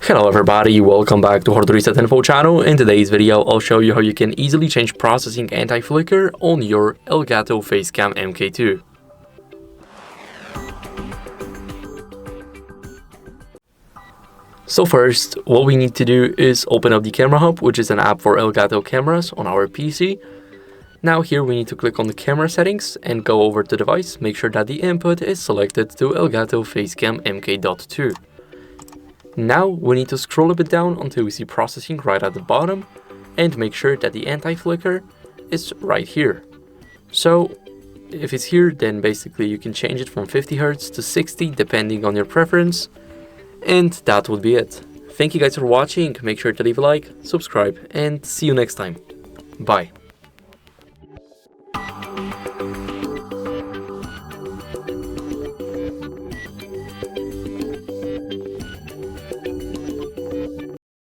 Hello everybody, welcome back to HardReset.Info channel. In today's video, I'll show you how you can easily change processing anti-flicker on your ELGATO Facecam MK.2. So first, what we need to do is open up the Camera Hub, which is an app for Elgato cameras on our PC. Now here we need to click on the camera settings and go over to device, make sure that the input is selected to Elgato Facecam MK.2. Now we need to scroll a bit down until we see processing right at the bottom and make sure that the anti-flicker is right here. So if it's here, then basically you can change it from 50 Hz to 60 depending on your preference. And that would be it. Thank you guys for watching, make sure to leave a like, subscribe, and see you next time. Bye.